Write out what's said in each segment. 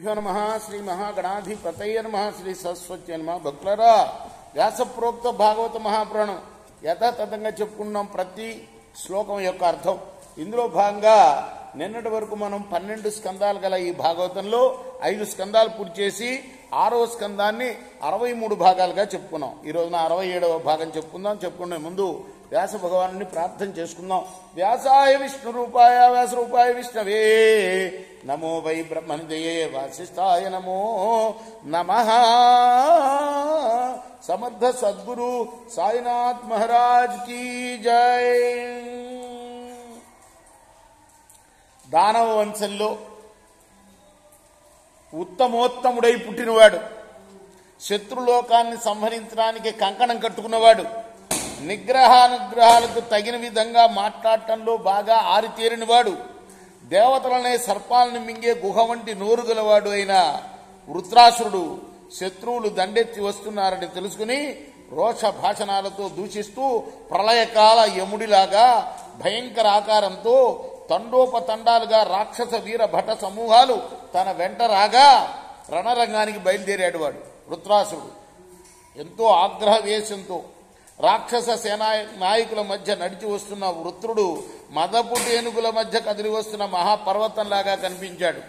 శ్రీగురుభ్యో నమః. శ్రీ మహాగణాధిపతయ నమః. శ్రీ సరస్వతి నమః. భక్తులరా, వ్యాసప్రోక్త భాగవత మహాపురాణం యథాతథంగా చెప్పుకున్నాం ప్రతి శ్లోకం యొక్క అర్థం. ఇందులో భాగంగా నిన్నటి వరకు మనం 12 స్కందాలు గల ఈ భాగవతంలో 5 స్కందాలు పూర్తి చేసి 6వ స్కందాన్ని 63 భాగాలుగా చెప్పుకున్నాం. ఈ రోజున 67వ భాగం చెప్పుకునే ముందు వ్యాస భగవాను ప్రార్థన చేసుకుందాం. వ్యాసాయ విష్ణు రూపాయ వ్యాస రూపాయ విష్ణవే నమో వై బ్రహ్మనిదయే వాసిష్ఠాయ నమో నమః. సమర్థ సద్గురు సాయినాథ్ మహారాజ్ की జై. దానవ వంశంలో ఉత్తమోత్తముడై పుట్టినవాడు, శత్రులోకాన్ని సంహరించడానికి కంకణం కట్టుకున్నవాడు, నిగ్రహానుగ్రహాలకు తగిన విధంగా మాట్లాడటంలో బాగా ఆరితేరినవాడు, దేవతలనే సర్పాలను మింగే గుహ వంటి నోరు గలవాడు అయిన వృత్రాసురుడు శత్రువులు దండెత్తి వస్తున్నారని తెలుసుకుని రోష భాషణాలతో దూషిస్తూ ప్రళయకాల యముడిలాగా భయంకర ఆకారంతో తండోపతండాలుగా రాక్షస వీర భట సమూహాలు తన వెంట రాగా రణరంగానికి బయలుదేరాడు. వాడు వృత్రాసురుడు ఎంతో ఆగ్రహవేశంతో రాక్షస సేనా నాయకుల మధ్య నడిచి వస్తున్న వృత్రుడు మదపుటేనుగుల మధ్య కదిలి వస్తున్న మహాపర్వతంలాగా కనిపించాడు.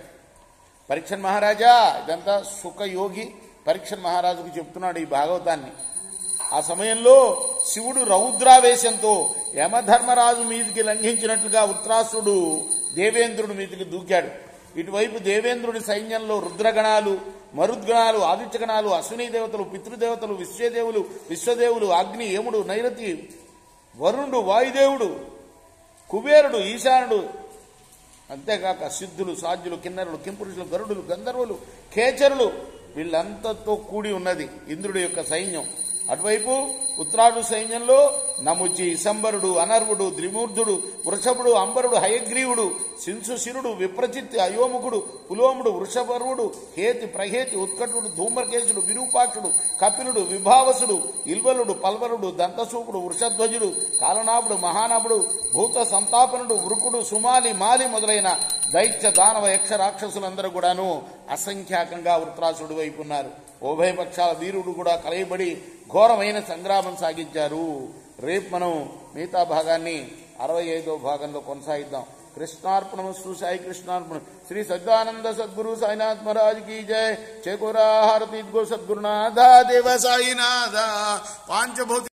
పరీక్షణ్ మహారాజా, ఇదంతా సుఖయోగి పరీక్షణ్ మహారాజుకు చెప్తున్నాడు ఈ భాగవతాన్ని. ఆ సమయంలో శివుడు రౌద్రావేశంతో యమధర్మరాజు మీదికి లంఘించినట్లుగా వృత్రాసురుడు దేవేంద్రుడి మీదికి దూకాడు. ఇటువైపు దేవేంద్రుడి సైన్యంలో రుద్రగణాలు, మరుద్గణాలు, ఆదిత్యగణాలు, అశ్విని దేవతలు, పితృదేవతలు, విశ్వదేవులు, అగ్ని, యముడు, నైరతి, వరుణుడు, వాయుదేవుడు, కుబేరుడు, ఈశానుడు, అంతేకాక సిద్ధులు, సాధ్యులు, కిన్నరులు, కింపురుషులు, గరుడులు, గంధర్వులు, ఖేచరులు, వీళ్ళంతతో కూడి ఉన్నది ఇంద్రుడి యొక్క సైన్యం. అటువైపు ఉత్తరాడు సైన్యంలో నముచి, శంబరుడు, అనర్వుడు, ద్రిమూర్ధుడు, వృషభుడు, అంబరుడు, హయగ్రీవుడు, శింశుశిరుడు, విప్రచిత్తి, అయోముఖుడు, పులోముడు, వృషభర్వుడు, హేతి, ప్రహేతి, ఉత్కటుడు, ధూమ్రకేశుడు, విరూపాక్షుడు, కపిలుడు, విభావసుడు, ఇల్వలుడు, పల్వలుడు, దంతసూకుడు, వృషధ్వజుడు, కాలనాభుడు, మహానాభుడు, భూత సంతాపనుడు, వృకుడు, సుమాలి, మాలి మొదలైన దైత్య దానవ యక్ష రాక్షసులందరూ కూడాను అసంఖ్యాకంగా వృత్రాసుడి వైపు ఉన్నారు. ఉభయపక్షాల వీరుడు కూడా కలయబడి ఘోరమైన సంగ్రామం సాగించారు. రేపు మనం మిగతా భాగాన్ని 65వ భాగంలో కొనసాగిద్దాం. కృష్ణార్పణమస్తు. సాయి కృష్ణార్పణం. శ్రీ సద్దానంద సద్గురు సాయినాథ్ మహారాజ్ की जय. చేకూరా హారతి గో సద్గురునాథ దేవ సాయినాథ. పాంచభౌతిక